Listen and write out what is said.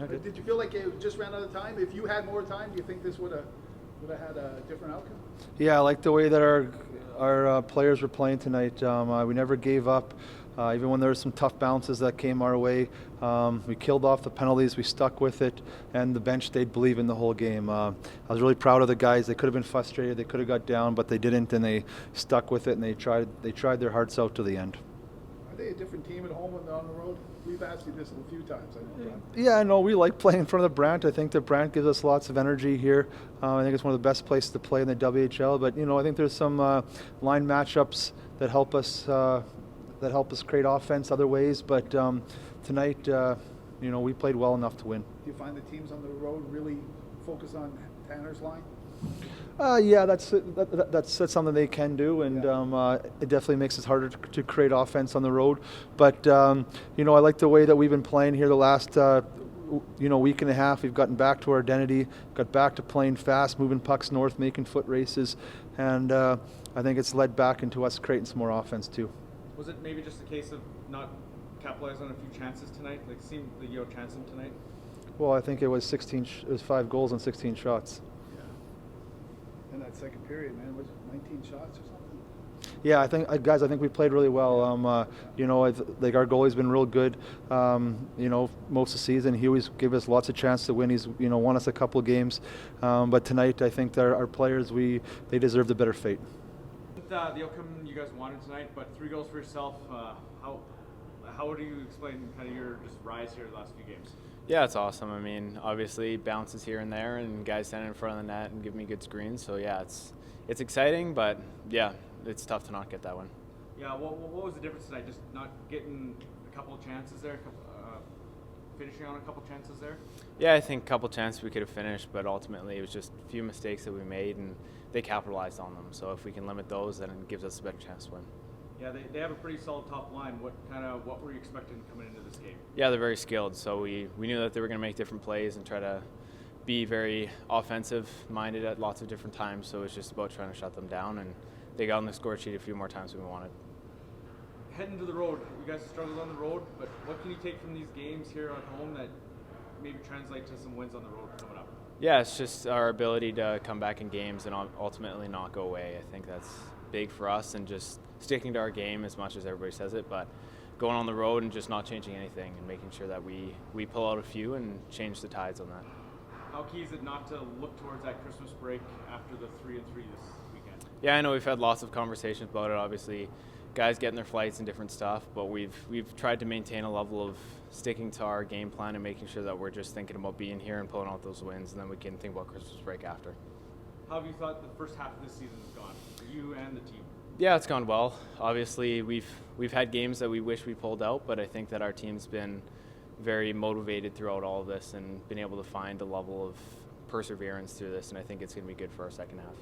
Okay. Did you feel like it just ran out of time? If you had more time, do you think this would have had a different outcome? Yeah, I like the way that our players were playing tonight. We never gave up, even when there were some tough bounces that came our way. We killed off the penalties, we stuck with it, and the bench stayed believing the whole game. I was really proud of the guys. They could have been frustrated, they could have got down, but they didn't, and they stuck with it, and they tried their hearts out to the end. Are they a different team at home when they're on the road? We've asked you this a few times, I know, Brent. Yeah, no, we like playing in front of the Brant. I think the Brant gives us lots of energy here. I think it's one of the best places to play in the WHL. But I think there's some line matchups that help us create offense other ways. But tonight, we played well enough to win. Do you find the teams on the road really focus on Tanner's line? Yeah, that's something they can do, and it definitely makes it harder to create offense on the road. But I like the way that we've been playing here the last week and a half. We've gotten back to our identity, got back to playing fast, moving pucks north, making foot races, and I think it's led back into us creating some more offense too. Was it maybe just a case of not capitalizing on a few chances tonight? Like, seemed that you outchanced them tonight? Well, I think it was 5 goals and 16 shots. In that second period, man, was it 19 shots or something? Yeah, I think we played really well. Like our goalie's been real good. Most of the season, he always gave us lots of chance to win. He's won us a couple of games, but tonight I think that our players they deserved a better fate. The outcome you guys wanted tonight, but 3 goals for yourself. How do you explain kind of your just rise here the last few games? Yeah, it's awesome. I mean, obviously bounces here and there, and guys standing in front of the net and give me good screens. So yeah, it's exciting, but yeah, it's tough to not get that one. Yeah, what was the difference tonight? Just not getting a couple of chances there, finishing on a couple chances there? Yeah, I think a couple chances we could have finished, but ultimately it was just a few mistakes that we made, and they capitalized on them. So if we can limit those, then it gives us a better chance to win. Yeah, they have a pretty solid top line. What were you expecting coming into this game? Yeah, they're very skilled. So we knew that they were going to make different plays and try to be very offensive-minded at lots of different times. So it was just about trying to shut them down, and they got on the score sheet a few more times than we wanted. Heading to the road, you guys struggled on the road, but what can you take from these games here at home that maybe translate to some wins on the road coming up? Yeah, it's just our ability to come back in games and ultimately not go away. I think that's big for us, and just sticking to our game as much as everybody says it, but going on the road and just not changing anything and making sure that we pull out a few and change the tides on that. How key is it not to look towards that Christmas break after the 3-3 this weekend? Yeah, I know we've had lots of conversations about it. Obviously, guys getting their flights and different stuff, but we've tried to maintain a level of sticking to our game plan and making sure that we're just thinking about being here and pulling out those wins, and then we can think about Christmas break after. How have you thought the first half of this season has gone for you and the team? Yeah, it's gone well. Obviously, we've had games that we wish we pulled out, but I think that our team's been very motivated throughout all of this and been able to find a level of perseverance through this, and I think it's going to be good for our second half.